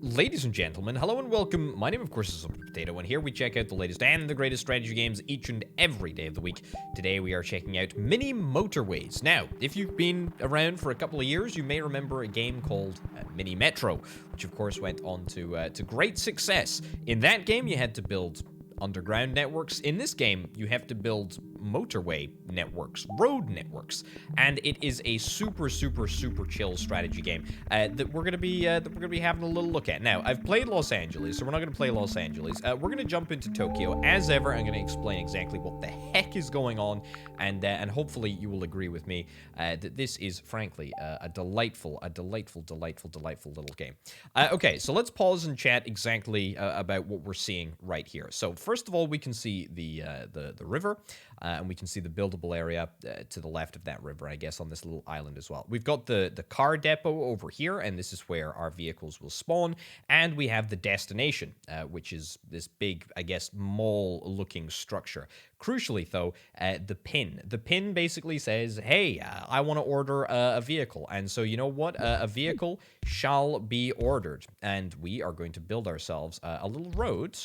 Ladies and gentlemen, hello and welcome. My name, of course, is Potato, and here we check out the latest and the greatest strategy games each and every day of the week. Today we are checking out Mini Motorways. Now, if you've been around for a couple of years, you may remember a game called Mini Metro, which of course went on to great success. In that game, you had to build underground networks. In this game, you have to build motorway networks, road networks, and it is a super chill strategy game that we're gonna be having a little look at. Now, I've played Los Angeles, so we're not gonna play Los Angeles. We're gonna jump into Tokyo. As ever, I'm gonna explain exactly what the heck is going on, and hopefully you will agree with me that this is frankly a delightful little game. Okay, so let's pause and chat exactly about what we're seeing right here. So first of all, we can see the river, and we can see the buildable area to the left of that river, I guess, on this little island as well. We've got the car depot over here, and this is where our vehicles will spawn, and we have the destination, which is this big, I guess, mall-looking structure. Crucially, though, the pin. The pin basically says, hey, I want to order a vehicle, and so you know what? A vehicle shall be ordered, and we are going to build ourselves a little road.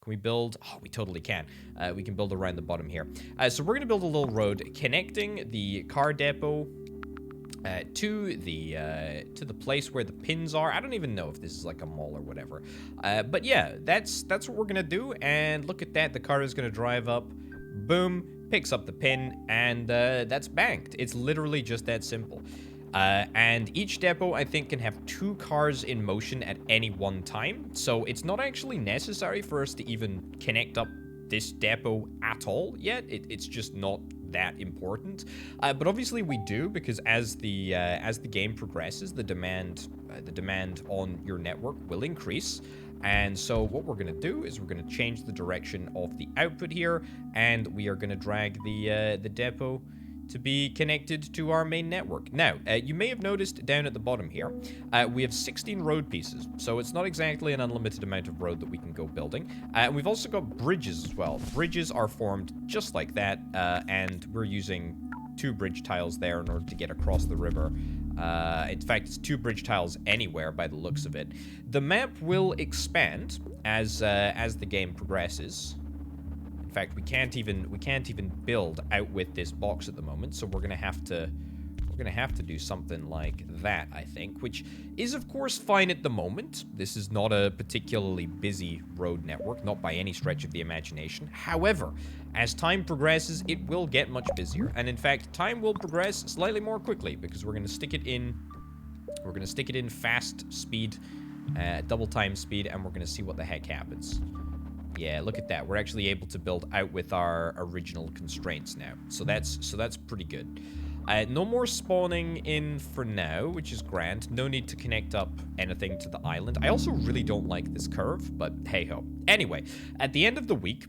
Can we build? Oh, we totally can. We can build around the bottom here. So we're going to build a little road connecting the car depot to the place where the pins are. I don't even know if this is like a mall or whatever. But yeah, that's what we're going to do. And look at that. The car is going to drive up. Boom. Picks up the pin. And that's banked. It's literally just that simple. And each depot, I think, can have 2 cars in motion at any one time. So it's not actually necessary for us to even connect up this depot at all yet. It's just not that important. But obviously we do, because as the game progresses, the demand on your network will increase. And so what we're going to do is we're going to change the direction of the output here, and we are going to drag the depot to be connected to our main network. Now, you may have noticed down at the bottom here, we have 16 road pieces, so it's not exactly an unlimited amount of road that we can go building. And we've also got bridges as well. Bridges are formed just like that, and we're using 2 bridge tiles there in order to get across the river. In fact, it's 2 bridge tiles anywhere by the looks of it. The map will expand as the game progresses. In fact, we can't even build out with this box at the moment, so we're gonna have to do something like that, I think, which is of course fine at the moment. This is not a particularly busy road network, not by any stretch of the imagination. However, as time progresses, it will get much busier, and in fact, time will progress slightly more quickly because we're gonna stick it in fast speed, double time speed, and we're gonna see what the heck happens. Yeah, look at that. We're actually able to build out with our original constraints now. So that's pretty good. No more spawning in for now, which is grand. No need to connect up anything to the island. I also really don't like this curve, but hey-ho. Anyway, at the end of the week,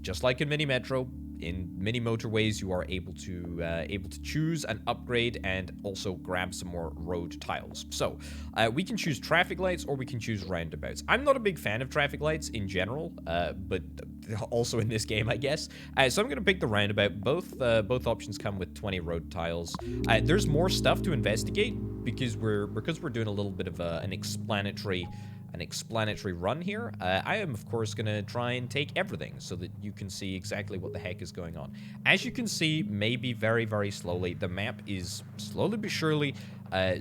just like in Mini Metro, in Mini Motorways, you are able to choose an upgrade and also grab some more road tiles. So we can choose traffic lights or we can choose roundabouts. I'm not a big fan of traffic lights in general, but also in this game, I guess. So I'm gonna pick the roundabout. Both options come with 20 road tiles. There's more stuff to investigate because we're doing a little bit of an explanatory run here. I am, of course, going to try and take everything so that you can see exactly what the heck is going on. As you can see, maybe very slowly, the map is slowly but surely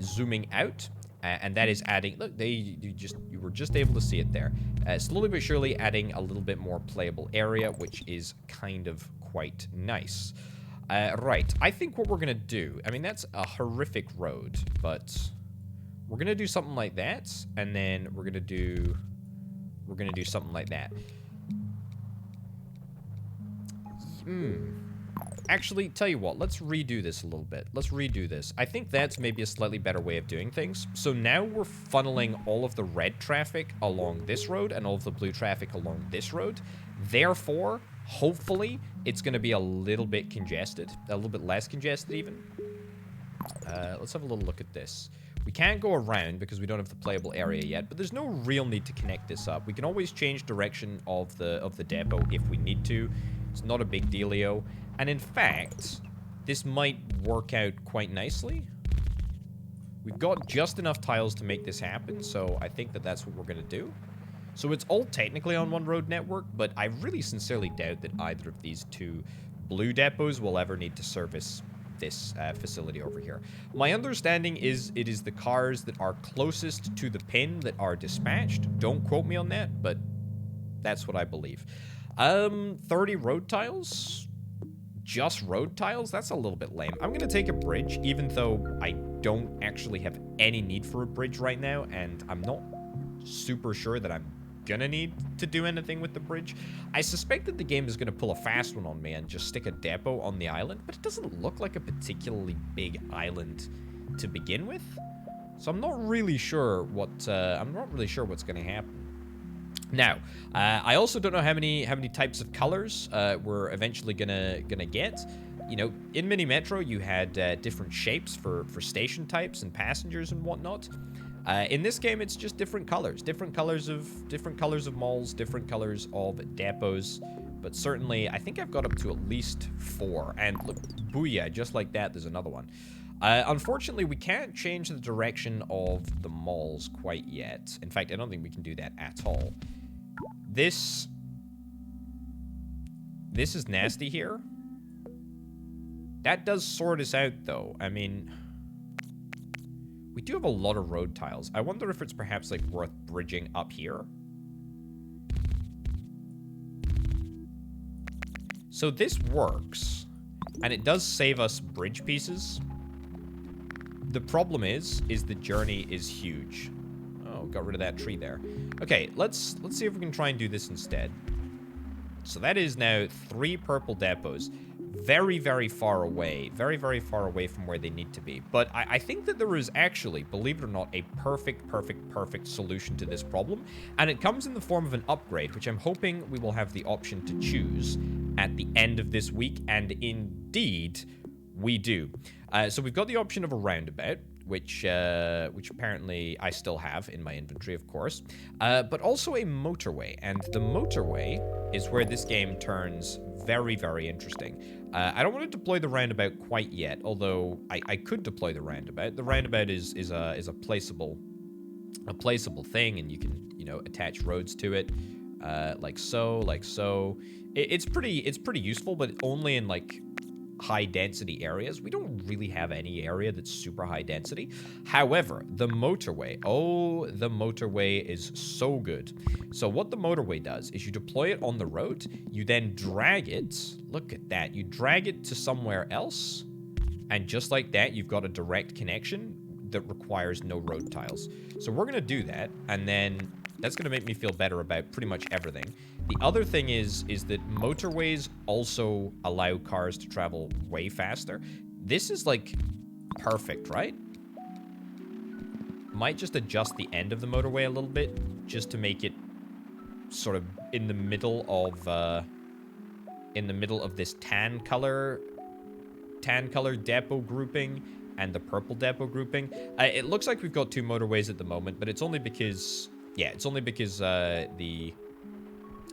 zooming out, and that is adding, look, you were just able to see it there. Slowly but surely adding a little bit more playable area, which is kind of quite nice. Right, I think what we're going to do, I mean, that's a horrific road, but we're gonna do something like that, and then we're gonna do something like that. Actually, tell you what, let's redo this a little bit. Let's redo this. I think that's maybe a slightly better way of doing things. So now we're funneling all of the red traffic along this road and all of the blue traffic along this road. Therefore, hopefully, it's gonna be a little bit congested, a little bit less congested even. Let's have a little look at this. We can't go around because we don't have the playable area yet, but there's no real need to connect this up. We can always change direction of the depot if we need to. It's not a big dealio. And in fact, this might work out quite nicely. We've got just enough tiles to make this happen, so I think that that's what we're going to do. So it's all technically on one road network, but I really sincerely doubt that either of these two blue depots will ever need to service this facility over here. My understanding is it is the cars that are closest to the pin that are dispatched. Don't quote me on that, but that's what I believe. 30 road tiles? Just road tiles? That's a little bit lame. I'm going to take a bridge, even though I don't actually have any need for a bridge right now, and I'm not super sure that I'm gonna need to do anything with the bridge. I suspect that the game is gonna pull a fast one on me and just stick a depot on the island, but it doesn't look like a particularly big island to begin with. So I'm not really sure what's gonna happen. Now, I also don't know how many types of colors we're eventually gonna get. You know, in Mini Metro, you had different shapes for station types and passengers and whatnot. In this game, it's just different colors of malls, different colors of depots. But certainly, I think I've got up to at least 4. And look, booyah, just like that, there's another one. Unfortunately, we can't change the direction of the malls quite yet. In fact, I don't think we can do that at all. This is nasty here. That does sort us out, though. I mean, we do have a lot of road tiles. I wonder if it's perhaps, like, worth bridging up here. So this works, and it does save us bridge pieces. The problem is the journey is huge. Oh, got rid of that tree there. Okay, let's see if we can try and do this instead. So that is now 3 purple depots. Very, very far away. Very, very far away from where they need to be. But I think that there is actually, believe it or not, a perfect solution to this problem. And it comes in the form of an upgrade, which I'm hoping we will have the option to choose at the end of this week. And indeed, we do. So we've got the option of a roundabout, which apparently I still have in my inventory, of course. But also a motorway. And the motorway is where this game turns very, very interesting. I don't want to deploy the roundabout quite yet, although I could deploy the roundabout. The roundabout is a placeable thing, and you can, you know, attach roads to it, like so. It's pretty useful, but only in like high density areas. We don't really have any area that's super high density. However, the motorway is so good. So what the motorway does is you deploy it on the road, you then drag it, look at that, you drag it to somewhere else, and just like that, you've got a direct connection that requires no road tiles. So we're gonna do that, and then that's gonna make me feel better about pretty much everything. The other thing is that motorways also allow cars to travel way faster. This is, like, perfect, right? Might just adjust the end of the motorway a little bit, just to make it sort of in the middle of this tan color depot grouping and the purple depot grouping. It looks like we've got 2 motorways at the moment, but it's only because, yeah,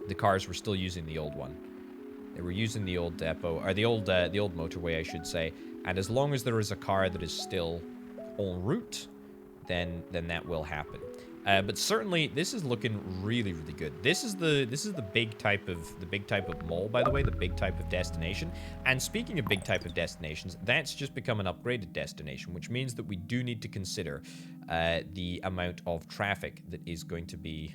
the cars were still using the old one. They were using the old depot, or the old motorway, I should say. And as long as there is a car that is still en route, then that will happen. But certainly, this is looking really, really good. This is the big type of mall, by the way, the big type of destination. And speaking of big type of destinations, that's just become an upgraded destination, which means that we do need to consider the amount of traffic that is going to be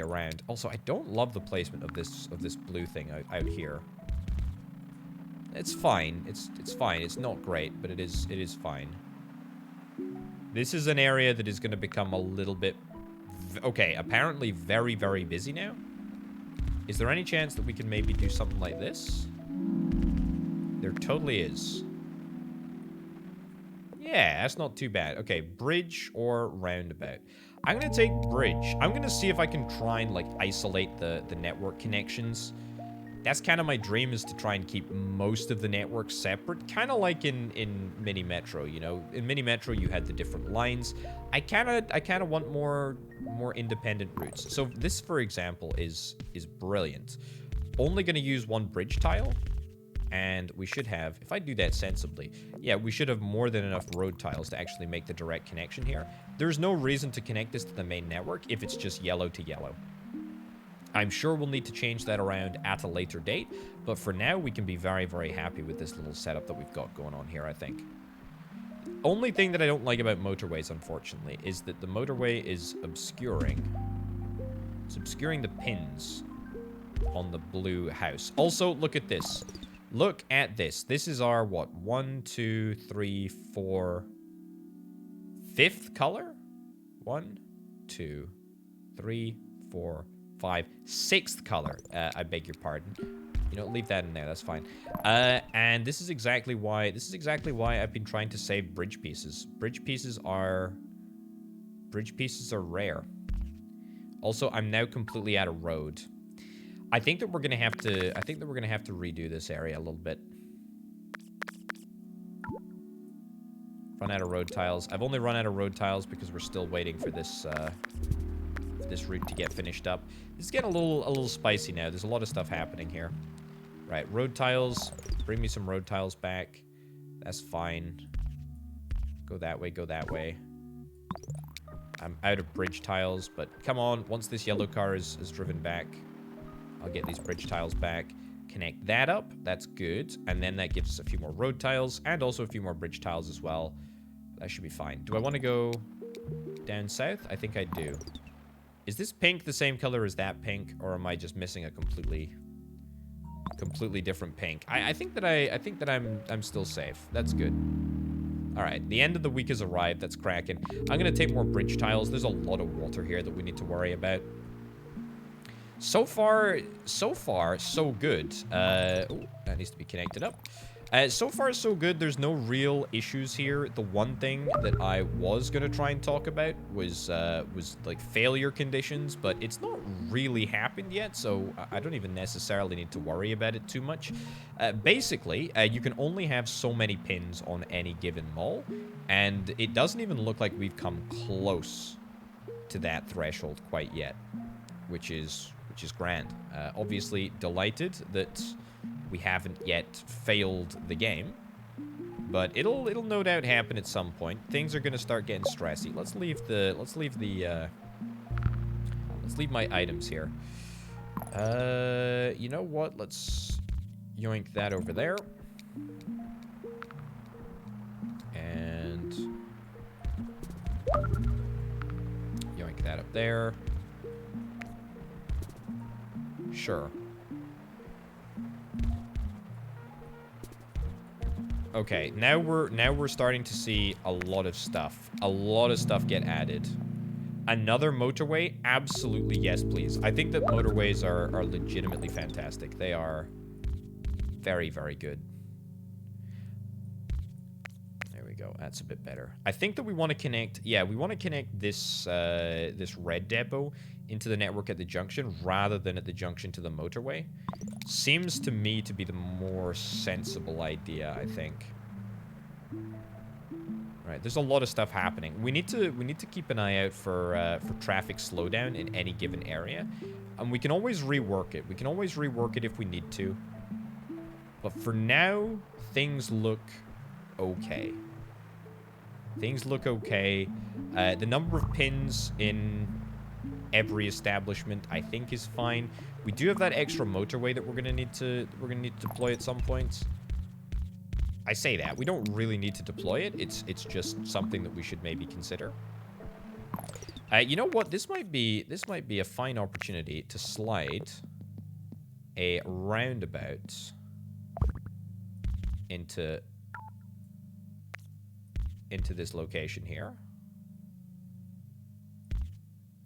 around. Also, I don't love the placement of this blue thing out here. It's fine. It's fine. It's not great, but it is fine. This is an area that is going to become a little bit... Okay, apparently very, very busy now. Is there any chance that we can maybe do something like this? There totally is. Yeah, that's not too bad. Okay, bridge or roundabout. I'm going to take bridge. I'm going to see if I can try and, like, isolate the network connections. That's kind of my dream, is to try and keep most of the network separate. Kind of like in Mini Metro, you know? In Mini Metro, you had the different lines. I kind of want more independent routes. So this, for example, is brilliant. Only going to use 1 bridge tile. and we should have, if I do that sensibly, yeah, we should have more than enough road tiles to actually make the direct connection here. There's no reason to connect this to the main network if it's just yellow to yellow. I'm sure we'll need to change that around at a later date, but for now, we can be very, very happy with this little setup that we've got going on here, I think. Only thing that I don't like about motorways, unfortunately, is that the motorway is obscuring. It's obscuring the pins on the blue house. Also, look at this. Look at this. This is our, what, 1, 2, 3, 4, 5th color? 1, 2, 3, 4, 5, 6th color. I beg your pardon. You know, leave that in there. That's fine. And this is exactly why. I've been trying to save bridge pieces. Bridge pieces are rare. Also, I'm now completely out of road. I think that we're gonna have to. Redo this area a little bit. Run out of road tiles. I've only run out of road tiles because we're still waiting for this route to get finished up. This is getting a little spicy now. There's a lot of stuff happening here. Right, road tiles. Bring me some road tiles back. That's fine. Go that way, go that way. I'm out of bridge tiles, but come on. Once this yellow car is driven back, I'll get these bridge tiles back. Connect that up. That's good. And then that gives us a few more road tiles and also a few more bridge tiles as well. That should be fine. Do I want to go down south? I think I do. Is this pink the same color as that pink, or am I just missing a completely different pink? I think that I'm still safe. That's good. All right, the end of the week has arrived. That's cracking. I'm gonna take more bridge tiles. There's a lot of water here that we need to worry about. So far, so good. Oh, that needs to be connected up. So far, so good. There's no real issues here. The one thing that I was gonna try and talk about was like failure conditions, but it's not really happened yet, so I don't even necessarily need to worry about it too much. Basically, you can only have so many pins on any given mall, and it doesn't even look like we've come close to that threshold quite yet, which is grand. Obviously, delighted that we haven't yet failed the game, but it'll no doubt happen at some point. Things are gonna start getting stressy. Let's leave my items here. You know what? Let's yoink that over there, and yoink that up there. Sure. Okay, now we're starting to see a lot of stuff. A lot of stuff get added. Another motorway? Absolutely yes, please. I think that motorways are legitimately fantastic. They are very, very good. There we go. That's a bit better. I think that we want to connect... Yeah, we want to connect this, this red depot into the network at the junction rather than at the junction to the motorway. Seems to me to be the more sensible idea, I think. Right, there's a lot of stuff happening. We need to keep an eye out for traffic slowdown in any given area, and we can always rework it. We can always rework it if we need to. But for now, things look okay. Things look okay. The number of pins in every establishment, I think, is fine. We do have that extra motorway that we're gonna need to deploy at some point. I say that we don't really need to deploy it. It's just something that we should maybe consider. You know what? This might be a fine opportunity to slide a roundabout into this location here.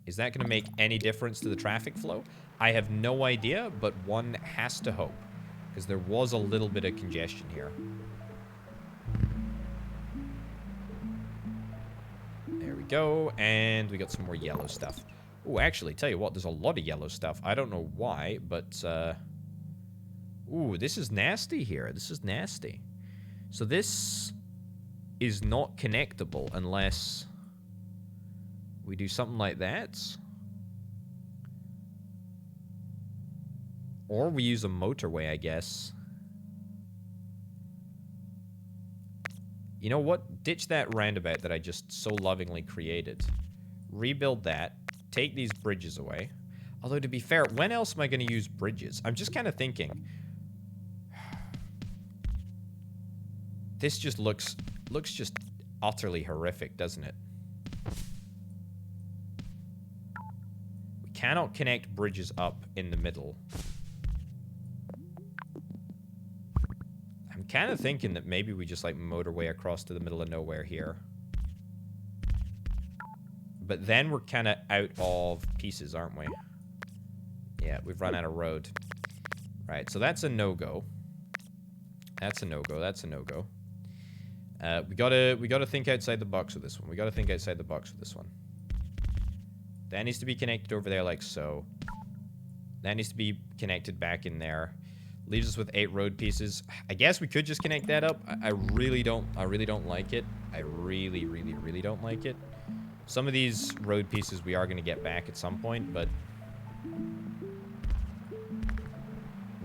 Is that going to make any difference to the traffic flow? I have no idea, but one has to hope, because there was a little bit of congestion here. There we go, and we got some more yellow stuff. Oh, actually, tell you what, there's a lot of yellow stuff. I don't know why, but, ooh, this is nasty here. This is nasty. So this is not connectable unless we do something like that. Or we use a motorway, I guess. You know what? Ditch that roundabout that I just so lovingly created. Rebuild that. Take these bridges away. Although, to be fair, when else am I going to use bridges? I'm just kind of thinking. This just looks just utterly horrific, doesn't it? We cannot connect bridges up in the middle. I'm kind of thinking that maybe we just like motorway across to the middle of nowhere here. But then we're kind of out of pieces, aren't we? Yeah, we've run out of road. Right, so that's a no-go. That's a no-go. That's a no-go. We gotta think outside the box with this one. We gotta think outside the box with this one. That needs to be connected over there like so. That needs to be connected back in there. Leaves us with 8 road pieces. I guess we could just connect that up. I really don't like it. I really don't like it. Some of these road pieces we are going to get back at some point, but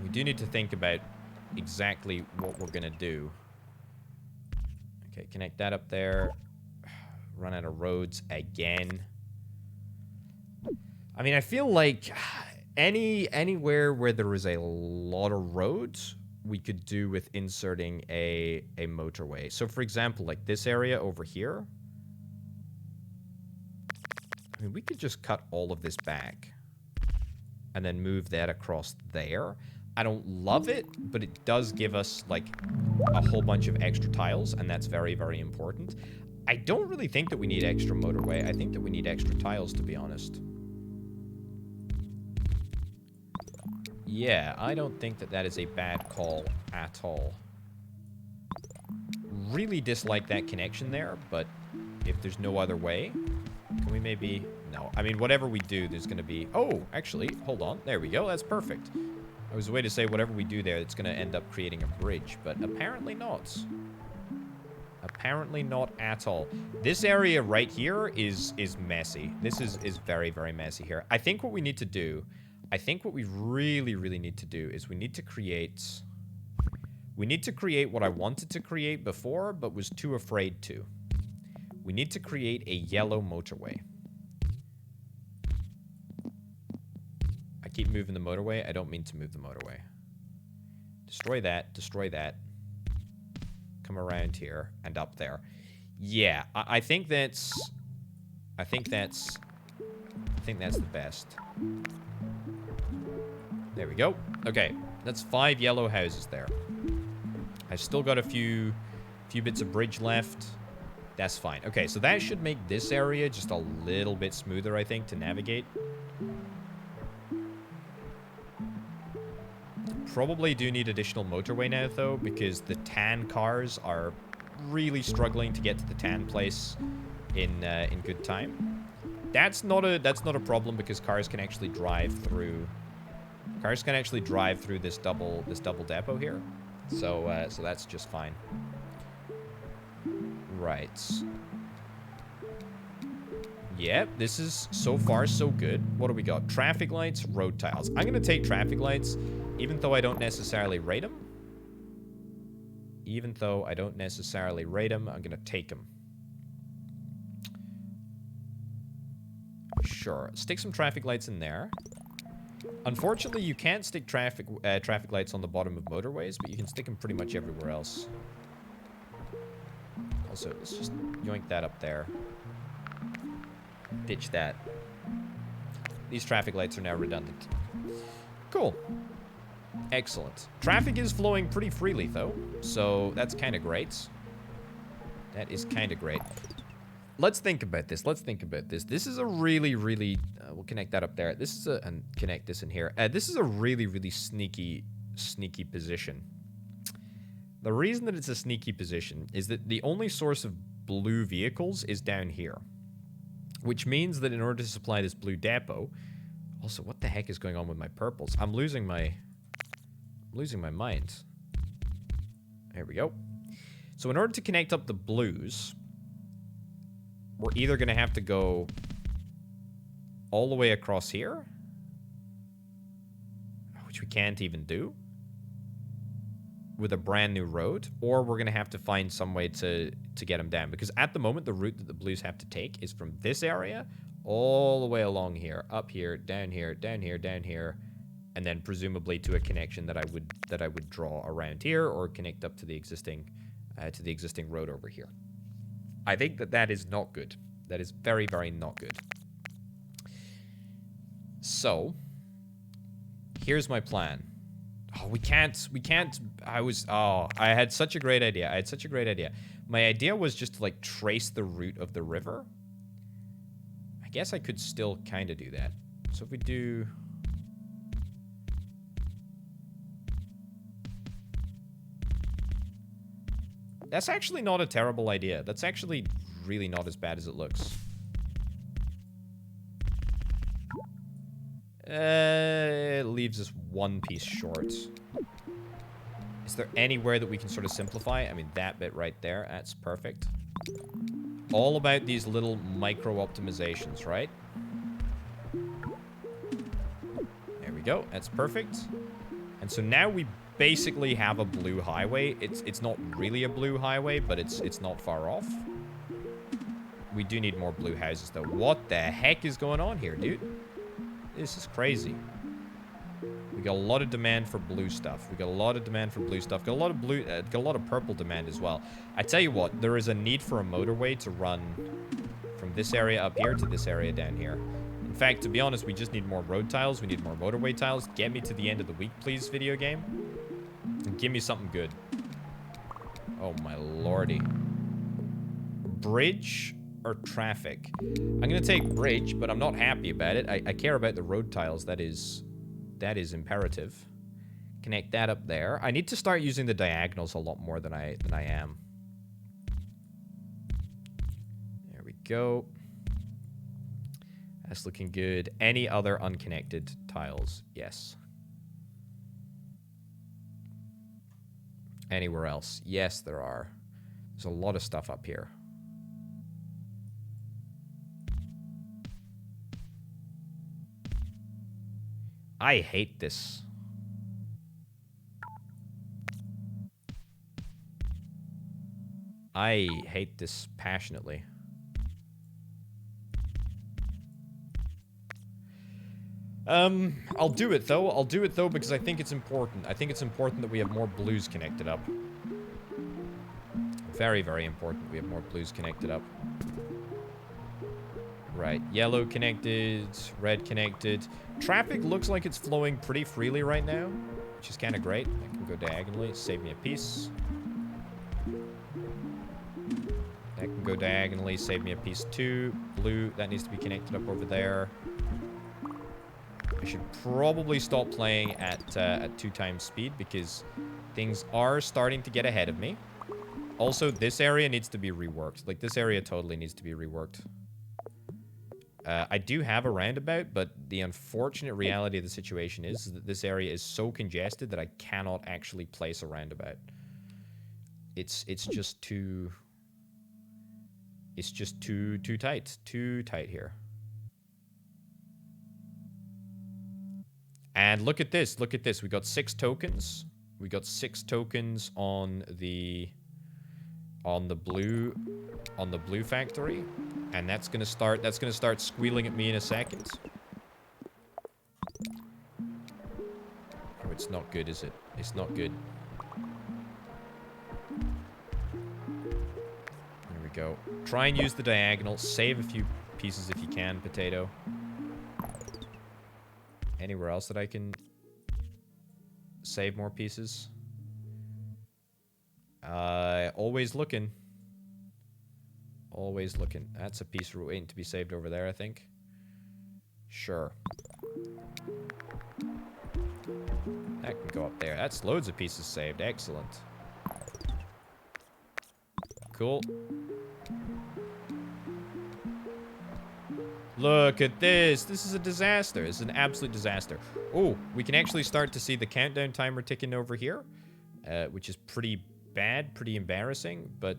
we do need to think about exactly what we're going to do. Okay, connect that up there. Run out of roads again. I mean, I feel like anywhere where there is a lot of roads, we could do with inserting a motorway. So, for example, like this area over here. I mean, we could just cut all of this back and then move that across there. I don't love it, but it does give us, like, a whole bunch of extra tiles, and that's very, very important. I don't really think that we need extra motorway. I think that we need extra tiles, to be honest. Yeah, I don't think that that is a bad call at all. Really dislike that connection there, but if there's no other way, can we maybe... No. I mean, whatever we do, there's going to be... Oh, actually, hold on. There we go. That's perfect. I was a way to say whatever we do there, it's going to end up creating a bridge, but apparently not. Apparently not at all. This area right here is messy. This is very, very messy here. I think what we need to do... I think what we really need to do is we need to create what I wanted to create before, but was too afraid to. We need to create a yellow motorway. I keep moving the motorway. I don't mean to move the motorway. Destroy that. Destroy that. Come around here and up there. Yeah, I think that's the best. There we go. Okay, that's 5 yellow houses there. I've still got a few bits of bridge left. That's fine. Okay, so that should make this area just a little bit smoother, I think, to navigate. Probably do need additional motorway now, though, because the tan cars are really struggling to get to the tan place in good time. That's not a problem because cars can actually drive through. Cars can actually drive through this double depot here, so that's just fine. Right. Yep, this is so far so good. What do we got? Traffic lights, road tiles. I'm gonna take traffic lights, even though I don't necessarily rate them. Even though I don't necessarily rate them, I'm gonna take them. Sure. Stick some traffic lights in there. Unfortunately, you can't stick traffic lights on the bottom of motorways, but you can stick them pretty much everywhere else. Also, let's just yoink that up there. Ditch that. These traffic lights are now redundant. Cool. Excellent. Traffic is flowing pretty freely, though, so that's kind of great. That is kind of great. Let's think about this. Let's think about this. This is a really... we'll connect that up there. This is and connect this in here. This is a really sneaky position. The reason that it's a sneaky position is that the only source of blue vehicles is down here. Which means that in order to supply this blue depot... Also, what the heck is going on with my purples? I'm losing my mind. There we go. So in order to connect up the blues... We're either going to have to go all the way across here, which we can't even do. with a brand new road, or we're going to have to find some way to get them down. Because at the moment, the route that the blues have to take is from this area all the way along here, up here, down here, down here, down here, and then presumably to a connection that I would draw around here, or connect up to the existing road over here. I think that is not good. That is very, very not good. So, here's my plan. Oh, we can't. I had such a great idea. My idea was just to, like, trace the route of the river. I guess I could still kind of do that. So if we do... That's actually not a terrible idea. That's actually really not as bad as it looks. It leaves us one piece short. Is there anywhere that we can sort of simplify? I mean, that bit right there, that's perfect. All about these little micro optimizations, right? There we go. That's perfect. And so now we basically have a blue highway. It's not really a blue highway, but it's not far off. We do need more blue houses, though. What the heck is going on here, dude? This is crazy. We got a lot of demand for blue stuff. Got a lot of purple demand as well. I tell you what, there is a need for a motorway to run from this area up here to this area down here. In fact, to be honest, we just need more road tiles. We need more motorway tiles. Get me to the end of the week, please, video game. And give me something good. Oh, my lordy. Bridge or traffic? I'm going to take bridge, but I'm not happy about it. I care about the road tiles. That is imperative. Connect that up there. I need to start using the diagonals a lot more than I am. There we go. That's looking good. Any other unconnected tiles? Yes. Anywhere else? Yes, there are. There's a lot of stuff up here. I hate this. I hate this passionately. I'll do it though. Because I think it's important. I think it's important that we have more blues connected up. Very, very important we have more blues connected up. Right, yellow connected, red connected. Traffic looks like it's flowing pretty freely right now, which is kind of great. I can go diagonally, save me a piece. That can go diagonally, save me a piece too. Blue, that needs to be connected up over there. I should probably stop playing at 2x speed because things are starting to get ahead of me. Also, this area needs to be reworked. Like, this area totally needs to be reworked. I do have a roundabout, but the unfortunate reality of the situation is that this area is so congested that I cannot actually place a roundabout. It's just too... It's just too tight. Too tight here. And look at this. Look at this. We got 6 tokens. We got 6 tokens on the blue factory. And that's gonna start squealing at me in a second. Oh, it's not good, is it? It's not good. There we go. Try and use the diagonal. Save a few pieces if you can, potato. Anywhere else that I can save more pieces? Always looking. Always looking. That's a piece waiting to be saved over there, I think. Sure. That can go up there. That's loads of pieces saved. Excellent. Cool. Look at this. This is a disaster. It's an absolute disaster. Oh, we can actually start to see the countdown timer ticking over here, which is pretty bad, pretty embarrassing, but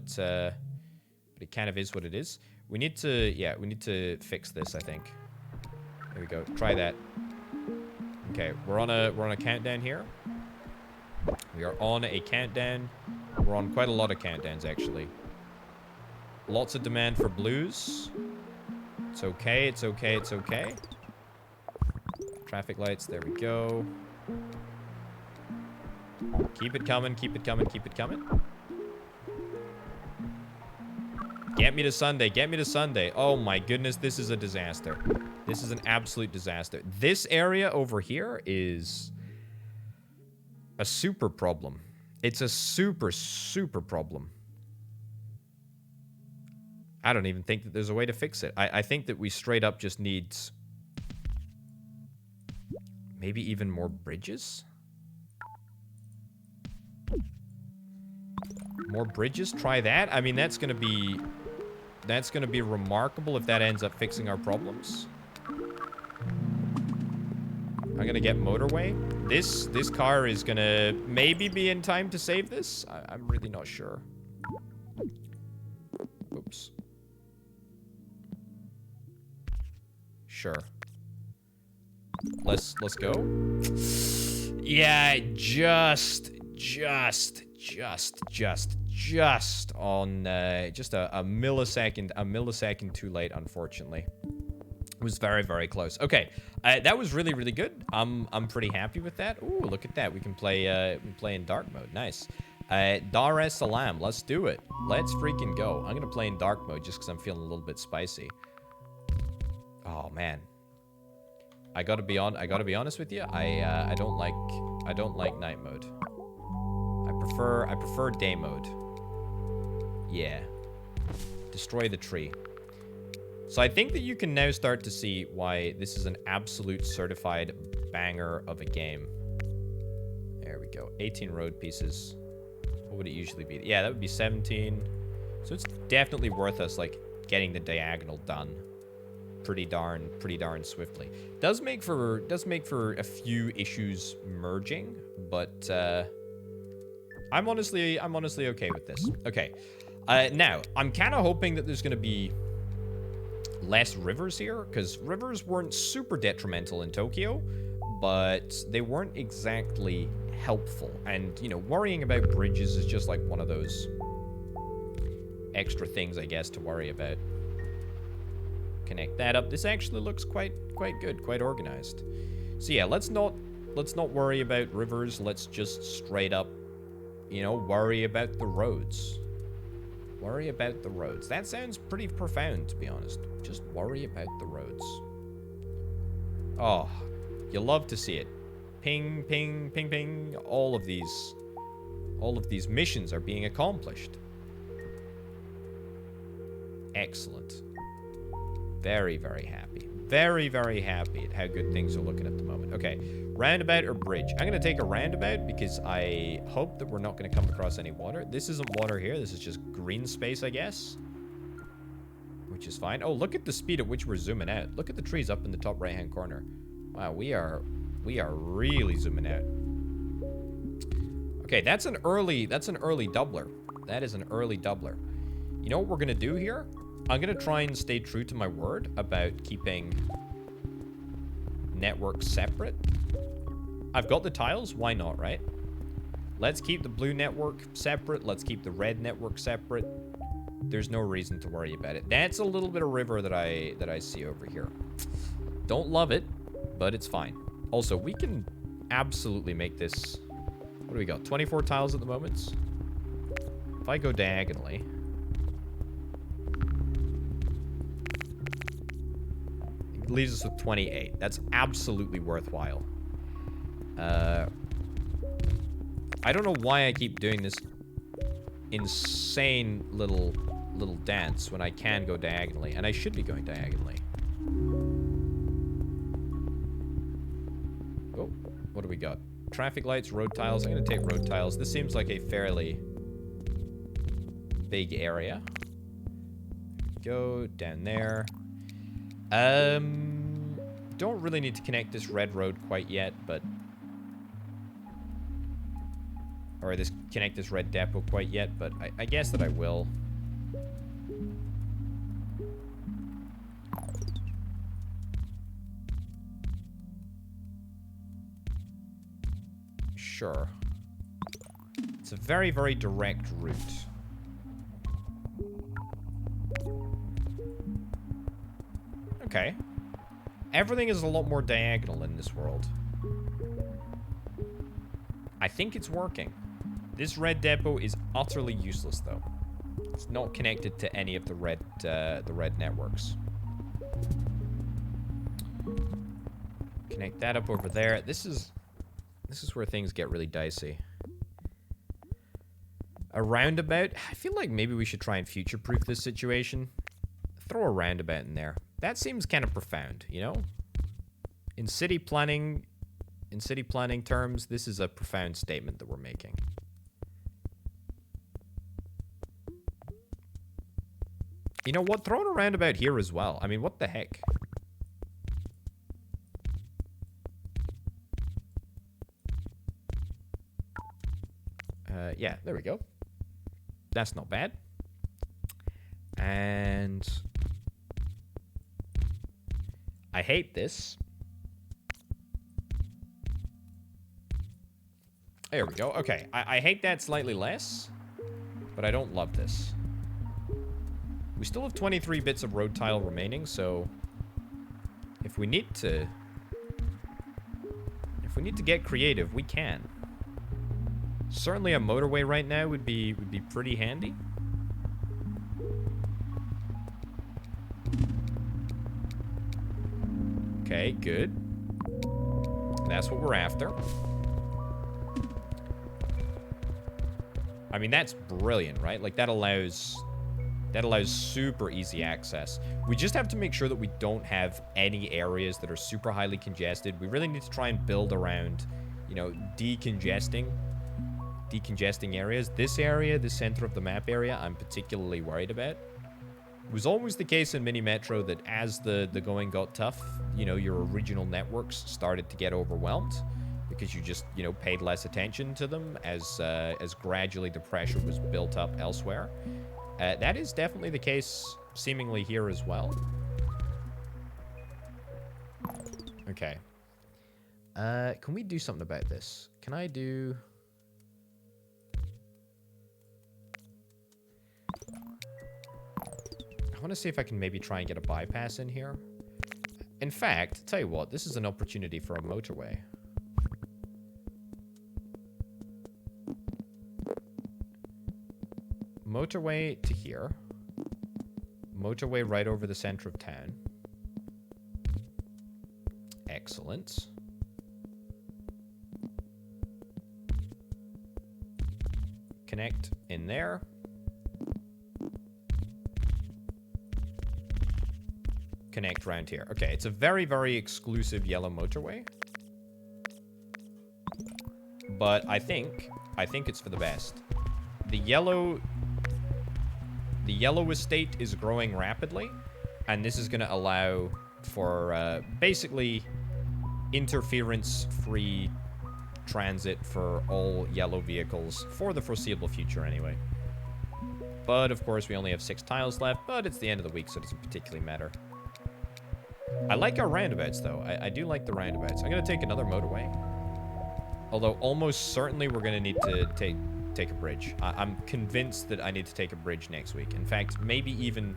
it kind of is what it is. We need to, yeah, we need to fix this, I think. There we go. Try that. Okay, we're on a countdown here. We are on a countdown. We're on quite a lot of countdowns, actually. Lots of demand for blues. It's okay, it's okay, it's okay. Traffic lights, there we go. Keep it coming, keep it coming, keep it coming. Get me to Sunday, get me to Sunday. Oh my goodness, this is a disaster. This is an absolute disaster. This area over here is a super problem. It's a super, super problem. I don't even think that there's a way to fix it. I think that we straight up just need maybe even more bridges? More bridges? Try that? I mean, that's gonna be remarkable if that ends up fixing our problems. I'm gonna get motorway. This car is gonna maybe be in time to save this. I'm really not sure. Oops. Sure. Let's go. Yeah, just on just a millisecond too late, unfortunately. It was very, very close. Okay, that was really, really good. I'm pretty happy with that. Ooh, look at that. We can play in dark mode. Nice. Dar es Salaam. Let's do it. Let's freaking go. I'm gonna play in dark mode just because I'm feeling a little bit spicy. Oh man. I gotta be honest with you. I don't like night mode. I prefer day mode. Yeah. Destroy the tree. So I think that you can now start to see why this is an absolute certified banger of a game. There we go. 18 road pieces. What would it usually be? Yeah, that would be 17. So it's definitely worth us like getting the diagonal done pretty darn swiftly. Does make for a few issues merging, but I'm honestly okay with this. Okay. Now, I'm kind of hoping that there's going to be less rivers here, because rivers weren't super detrimental in Tokyo, but they weren't exactly helpful. And, you know, worrying about bridges is just like one of those extra things, I guess, to worry about. Connect that up. This actually looks quite good, quite organized. So yeah, let's not worry about rivers. Let's just straight up, you know, worry about the roads. Worry about the roads. That sounds pretty profound, to be honest. Just worry about the roads. Oh, you love to see it. Ping, ping, ping, ping. All of these missions are being accomplished. Excellent. Very, very happy. Very, very happy at how good things are looking at the moment. Okay, roundabout or bridge? I'm going to take a roundabout because I hope that we're not going to come across any water. This isn't water here. This is just green space, I guess. Which is fine. Oh, look at the speed at which we're zooming out. Look at the trees up in the top right-hand corner. Wow, we are really zooming out. Okay, that's an early doubler. That is an early doubler. You know what we're going to do here? I'm going to try and stay true to my word about keeping networks separate. I've got the tiles. Why not, right? Let's keep the blue network separate. Let's keep the red network separate. There's no reason to worry about it. That's a little bit of river that I see over here. Don't love it, but it's fine. Also, we can absolutely make this... What do we got? 24 tiles at the moment? If I go diagonally... leaves us with 28. That's absolutely worthwhile. I don't know why I keep doing this insane little dance when I can go diagonally, and I should be going diagonally. Oh, what do we got? Traffic lights, road tiles. I'm gonna take road tiles. This seems like a fairly big area. Go down there. Don't really need to connect this red road quite yet, but... Or connect this red depot quite yet, but I guess that I will. Sure. It's a very, very direct route. Okay. Everything is a lot more diagonal in this world. I think it's working. This red depot is utterly useless, though. It's not connected to any of the red networks. Connect that up over there. This is where things get really dicey. A roundabout. I feel like maybe we should try and future-proof this situation. Throw a roundabout in there. That seems kind of profound, you know? In city planning terms, this is a profound statement that we're making. You know what? Throw a roundabout here as well. I mean, what the heck? Yeah, there we go. That's not bad. And I hate this. There we go. Okay, I hate that slightly less, but I don't love this. We still have 23 bits of road tile remaining, so if we need to get creative, we can. Certainly a motorway right now would be pretty handy. Okay, good. That's what we're after. I mean, that's brilliant, right? Like, that allows super easy access. We just have to make sure that we don't have any areas that are super highly congested. We really need to try and build around, you know, decongesting areas. This area, the center of the map area, I'm particularly worried about. It was always the case in Mini Metro that as the going got tough, you know, your original networks started to get overwhelmed because you just, you know, paid less attention to them as gradually the pressure was built up elsewhere. That is definitely the case seemingly here as well. Okay. Can we do something about this? Can I do... I want to see if I can maybe try and get a bypass in here. In fact, tell you what, this is an opportunity for a motorway. Motorway to here. Motorway right over the center of town. Excellent. Connect in there. Connect around here. Okay, it's a very, very exclusive yellow motorway. But I think it's for the best. The yellow estate is growing rapidly, and this is going to allow for basically interference-free transit for all yellow vehicles for the foreseeable future anyway. But of course we only have 6 tiles left, but it's the end of the week, so it doesn't particularly matter. I like our roundabouts, though. I do like the roundabouts. I'm going to take another motorway. Although, almost certainly, we're going to need to take a bridge. I'm convinced that I need to take a bridge next week. In fact, maybe even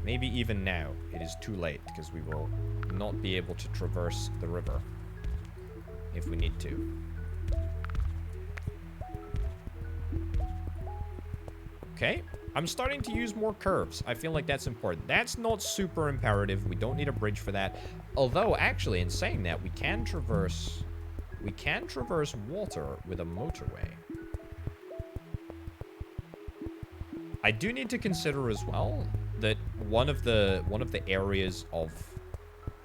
now, it is too late, because we will not be able to traverse the river if we need to. Okay. I'm starting to use more curves. I feel like that's important. That's not super imperative. We don't need a bridge for that. Although, actually, in saying that, we can traverse water with a motorway. I do need to consider as well that one of the areas of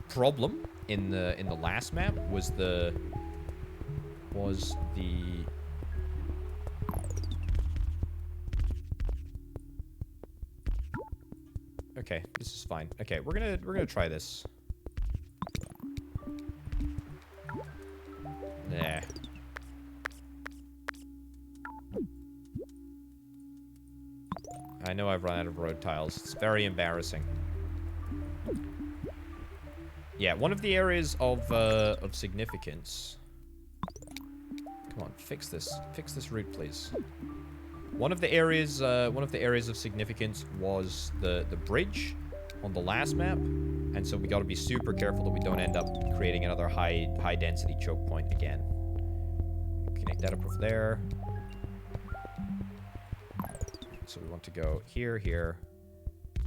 problem in the last map was the Okay, this is fine. Okay, we're gonna try this. Nah. I know I've run out of road tiles. It's very embarrassing. Yeah, one of the areas of significance. Come Come on, fix this. Fix this route, please. One of the areas of significance was the bridge on the last map, and so we got to be super careful that we don't end up creating another high density choke point again. Connect that up over there. So we want to go here, here,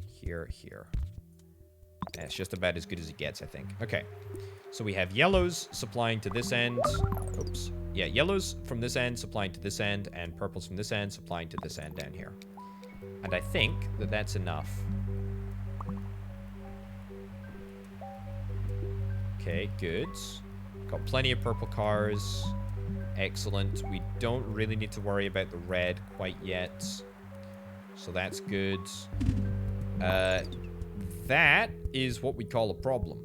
here, here. And it's just about as good as it gets, I think. Okay. So we have yellows supplying to this end. Oops. Yeah, yellows from this end supplying to this end, and purples from this end supplying to this end down here. And I think that that's enough. Okay, good. Got plenty of purple cars. Excellent. We don't really need to worry about the red quite yet. So that's good. That is what we call a problem.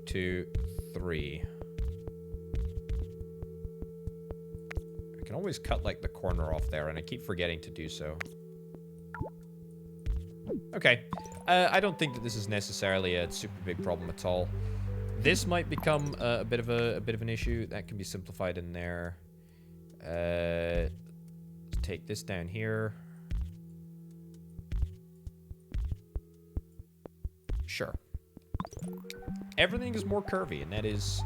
2, 3. I can always cut, like, the corner off there, and I keep forgetting to do so. Okay. I don't think that this is necessarily a super big problem at all. This might become a bit of an issue. That can be simplified in there. Take this down here. Sure. Everything is more curvy, and that is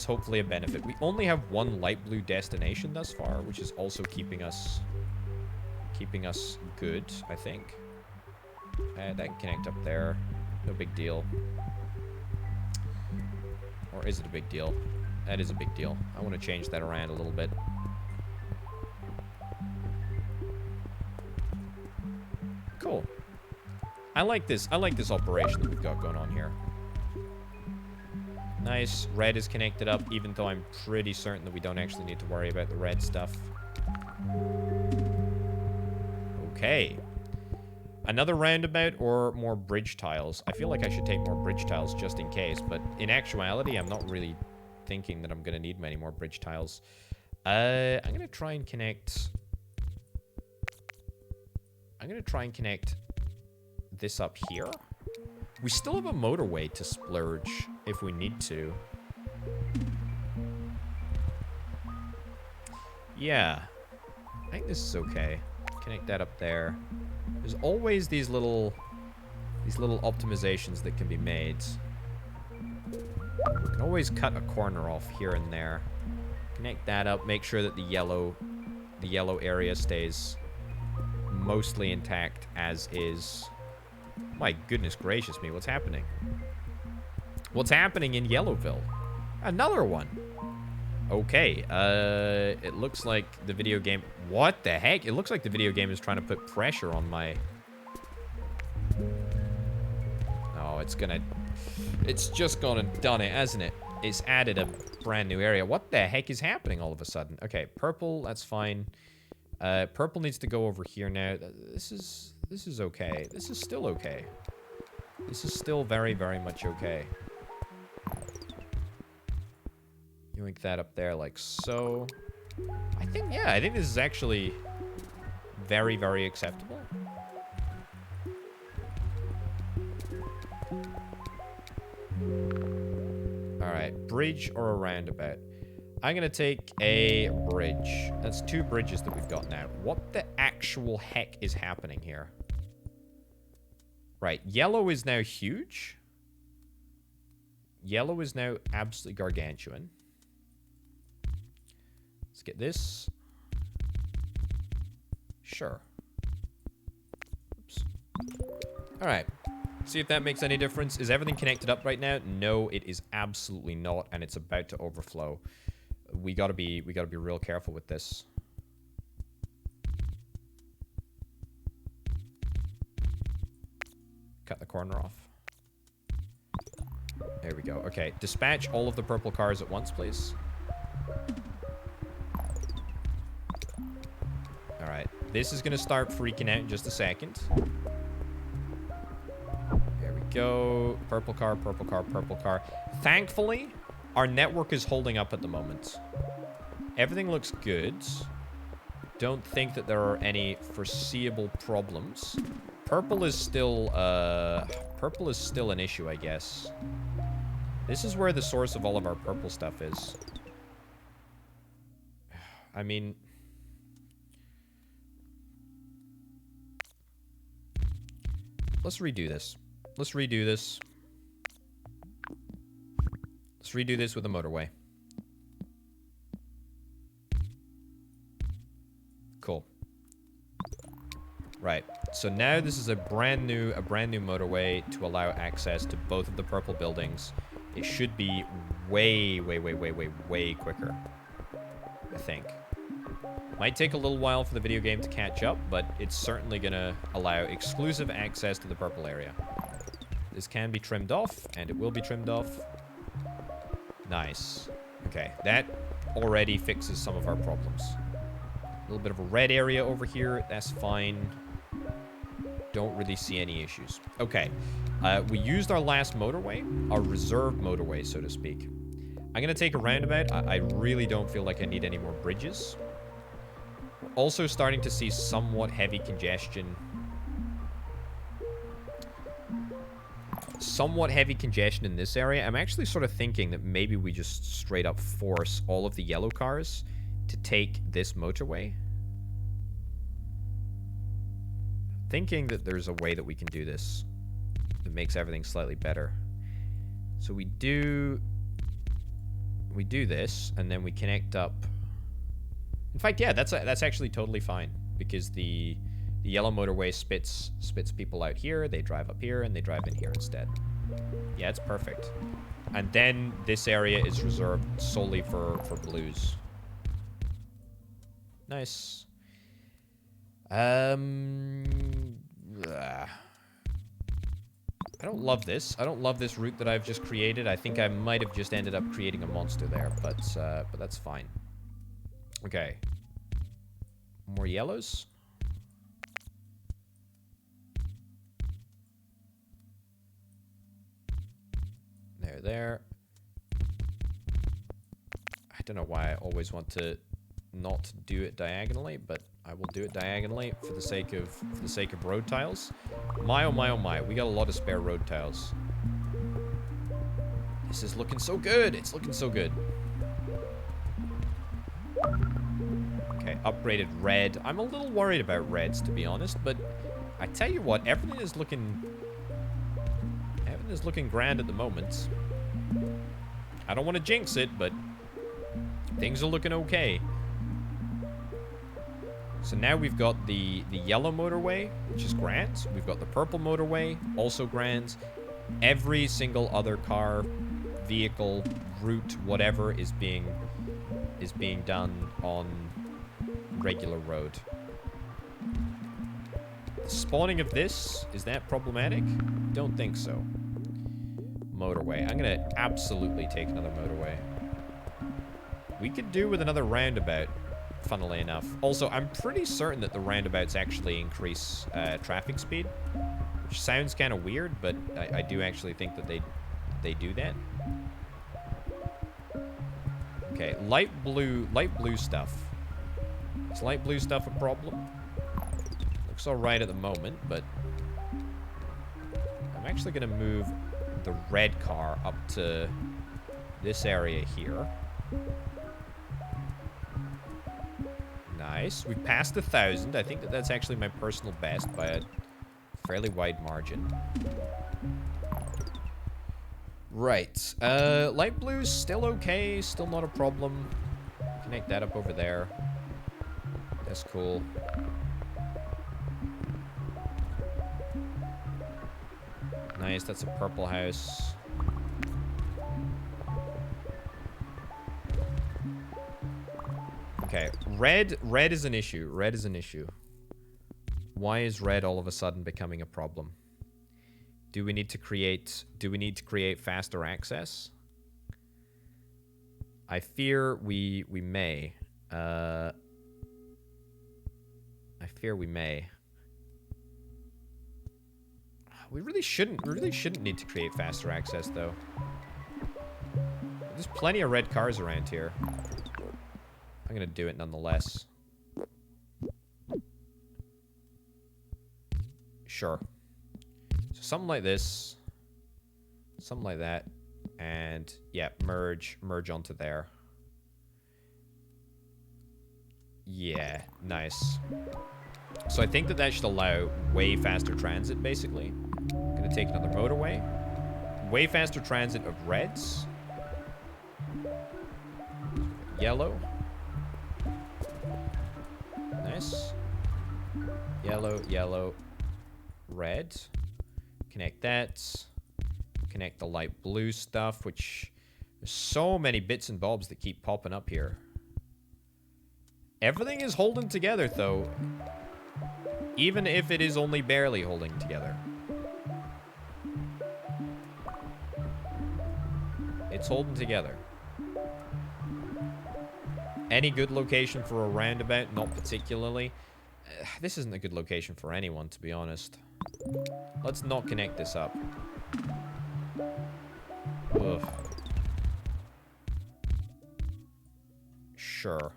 hopefully a benefit. We only have one light blue destination thus far, which is also keeping us good, I think. That can connect up there. No big deal. Or is it a big deal? That is a big deal. I want to change that around a little bit. Cool. I like this operation that we've got going on here. Nice. Red is connected up, even though I'm pretty certain that we don't actually need to worry about the red stuff. Okay. Another roundabout or more bridge tiles? I feel like I should take more bridge tiles just in case, but in actuality, I'm not really thinking that I'm going to need many more bridge tiles. I'm going to try and connect... this up here. We still have a motorway to splurge if we need to. Yeah. I think this is okay. Connect that up there. There's always these little optimizations that can be made. We can always cut a corner off here and there. Connect that up. Make sure that the yellow area stays mostly intact as is. My goodness gracious me, what's happening? What's happening in Yellowville? Another one. Okay, it looks like the video game... What the heck? It looks like the video game is trying to put pressure on my... Oh, it's just gone and done it, hasn't it? It's added a brand new area. What the heck is happening all of a sudden? Okay, purple, that's fine. Purple needs to go over here now. This is okay. This is still okay. This is still very, very much okay. Yoink that up there like so. I think this is actually very, very acceptable. Alright, bridge or a roundabout? I'm going to take a bridge. That's 2 bridges that we've got now. What the actual heck is happening here? Right, yellow is now huge. Yellow is now absolutely gargantuan. Let's get this. Sure. Oops. Alright. See if that makes any difference. Is everything connected up right now? No, it is absolutely not, and it's about to overflow. We gotta be real careful with this. Cut the corner off. There we go. Okay, dispatch all of the purple cars at once, please. Alright, this is gonna start freaking out in just a second. There we go. Purple car, purple car, purple car. Thankfully, our network is holding up at the moment. Everything looks good. don't think that there are any foreseeable problems. Purple is still an issue, I guess. This is where the source of all of our purple stuff is. I mean... Let's redo this. Let's redo this. Let's redo this with a motorway. Cool. Right. So now this is a brand new motorway to allow access to both of the purple buildings. It should be way quicker, I think. Might take a little while for the video game to catch up, but it's certainly gonna allow exclusive access to the purple area. This can be trimmed off, and it will be trimmed off. Nice. Okay, that already fixes some of our problems. A little bit of a red area over here, that's fine. Don't really see any issues. Okay, we used our last motorway, our reserved motorway, so to speak. I'm gonna take a roundabout. I really don't feel like I need any more bridges. Also starting to see somewhat heavy congestion. Somewhat heavy congestion in this area. I'm actually sort of thinking that maybe we just straight up force all of the yellow cars to take this motorway. Thinking that there's a way that we can do this that makes everything slightly better. So we do this, and then we connect up. In fact, yeah, that's actually totally fine, because the yellow motorway spits people out here, they drive up here, and they drive in here instead. Yeah, it's perfect. And then this area is reserved solely for blues. Nice. I don't love this. I don't love this route that I've just created. I think I might have just ended up creating a monster there, but that's fine. Okay. More yellows. There. I don't know why I always want to not do it diagonally, but I will do it diagonally for the sake of road tiles. My oh my oh my, we got a lot of spare road tiles. This is looking so good. It's looking so good. Okay, upgraded red. I'm a little worried about reds, to be honest, but I tell you what, everything is looking grand at the moment. I don't want to jinx it, but things are looking okay. So now we've got the yellow motorway, which is grand. We've got the purple motorway, also grand. Every single other car, vehicle, route, whatever is being done on regular road. The spawning of this, is that problematic? Don't think so. Motorway. I'm gonna absolutely take another motorway. We could do with another roundabout, funnily enough. Also, I'm pretty certain that the roundabouts actually increase traffic speed, which sounds kind of weird, but I do actually think that they do that. Okay, light blue stuff. Is light blue stuff a problem? Looks alright at the moment, but I'm actually gonna move the red car up to this area here. Nice. We passed 1,000. I think that's actually my personal best by a fairly wide margin. Right. Light blue's still okay. Still not a problem. Connect that up over there. That's cool. Nice, that's a purple house. Okay, red is an issue. Red is an issue. Why is red all of a sudden becoming a problem? Do we need to create faster access? I fear we may. I fear we may. We really shouldn't need to create faster access, though. There's plenty of red cars around here. I'm gonna do it nonetheless. Sure. So something like this. Something like that. And, yeah, merge onto there. Yeah, nice. So I think that should allow way faster transit, basically. Gonna take another motorway. Way faster transit of reds. Yellow. Nice. Yellow, yellow, red. Connect that. Connect the light blue stuff, which... There's so many bits and bobs that keep popping up here. Everything is holding together, though. Even if it is only barely holding together. It's holding together. Any good location for a roundabout? Not particularly. This isn't a good location for anyone, to be honest. Let's not connect this up. Ugh. Sure.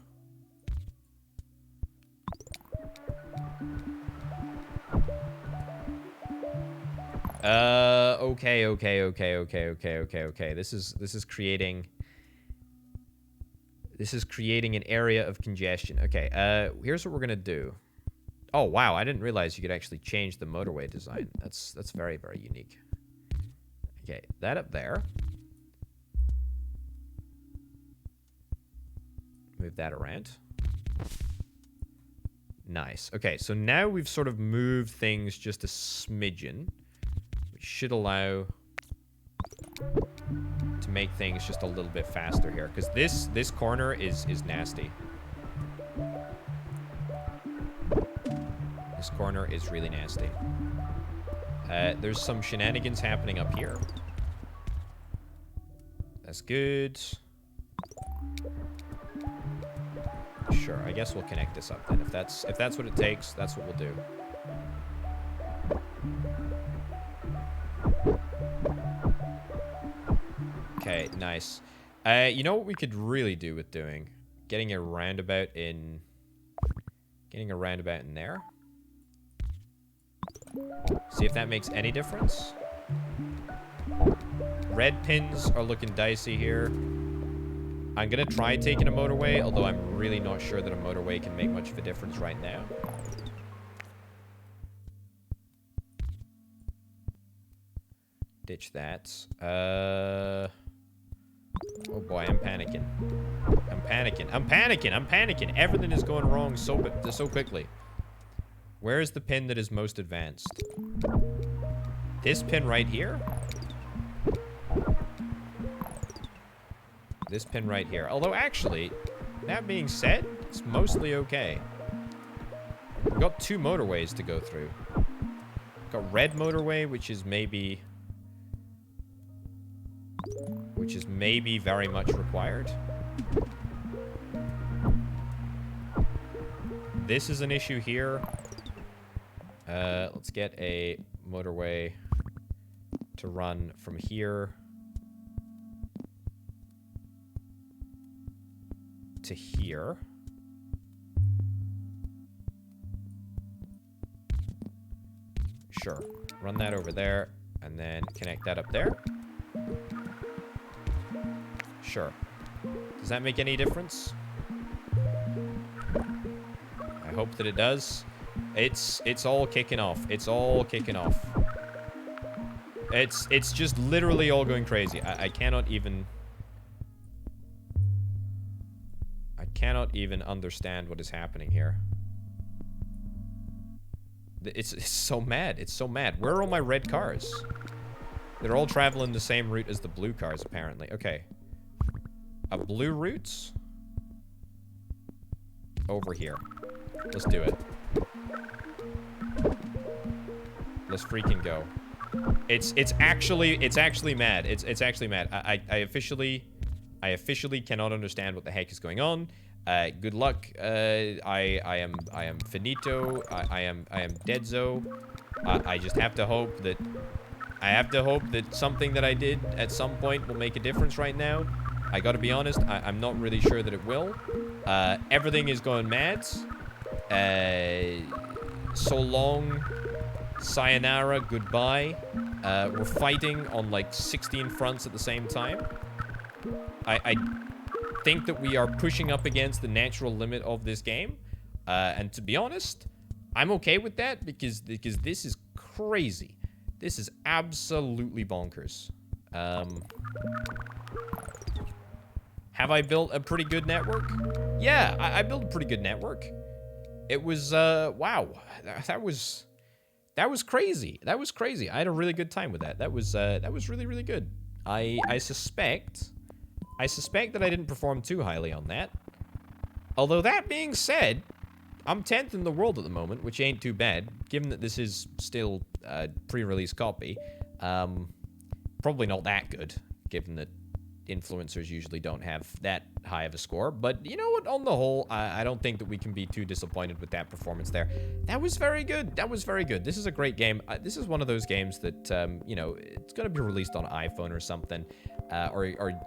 Okay. This is creating an area of congestion. Okay, here's what we're gonna do. Oh wow, I didn't realize you could actually change the motorway design. That's very, very unique. Okay, that up there. Move that around. Nice. Okay, so now we've sort of moved things just a smidgen, which should allow to make things just a little bit faster here, because this corner is nasty. This corner is really nasty. There's some shenanigans happening up here. That's good. Sure, I guess we'll connect this up then. If that's what it takes, that's what we'll do. Okay, nice. You know what we could really do with doing? Getting a roundabout in there. See if that makes any difference. Red pins are looking dicey here. I'm gonna try taking a motorway, although I'm really not sure that a motorway can make much of a difference right now. Ditch that. Oh boy, I'm panicking. I'm panicking. Everything is going wrong so quickly. Where is the pin that is most advanced? This pin right here? This pin right here. Although, actually, that being said, it's mostly okay. We've got two motorways to go through. We've got red motorway, which is maybe very much required. This is an issue here. Let's get a motorway to run from here to here. Sure. Run that over there, and then connect that up there. Sure. Does that make any difference? I hope that it does. It's all kicking off. It's just literally all going crazy. I cannot even understand what is happening here. It's so mad. It's so mad. Where are all my red cars? They're all traveling the same route as the blue cars, apparently. Okay. A blue route over here. Let's do it. Let's freaking go. It's actually mad. It's actually mad. I officially cannot understand what the heck is going on. Good luck. I am finito. I am deadzo. I just have to hope that something that I did at some point will make a difference right now. I gotta be honest, I'm not really sure that it will. Everything is going mad. So long sayonara, goodbye. We're fighting on like 16 fronts at the same time. I think that we are pushing up against the natural limit of this game. And to be honest, I'm okay with that because this is crazy. This is absolutely bonkers. Have I built a pretty good network? Yeah, I built a pretty good network. It was, wow. That was crazy. That was crazy. I had a really good time with that. That was really, really good. I suspect that I didn't perform too highly on that. Although that being said, I'm 10th in the world at the moment, which ain't too bad, given that this is still a pre-release copy. Probably not that good, given that influencers usually don't have that high of a score. But you know what? On the whole, I don't think that we can be too disappointed with that performance there. That was very good. That was very good. This is a great game. This is one of those games that, you know, it's going to be released on iPhone or something. Or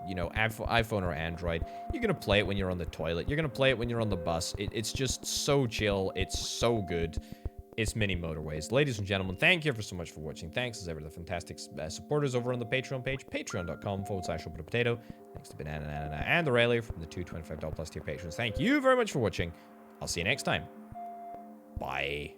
you know, iPhone or Android. You're going to play it when you're on the toilet. You're going to play it when you're on the bus. It's just so chill. It's so good. It's Mini Motorways. Ladies and gentlemen, thank you ever so much for watching. Thanks as ever to the fantastic supporters over on the Patreon page, patreon.com/potato. Thanks to Banana and the Rayleigh from the $225+ tier patrons. Thank you very much for watching. I'll see you next time. Bye.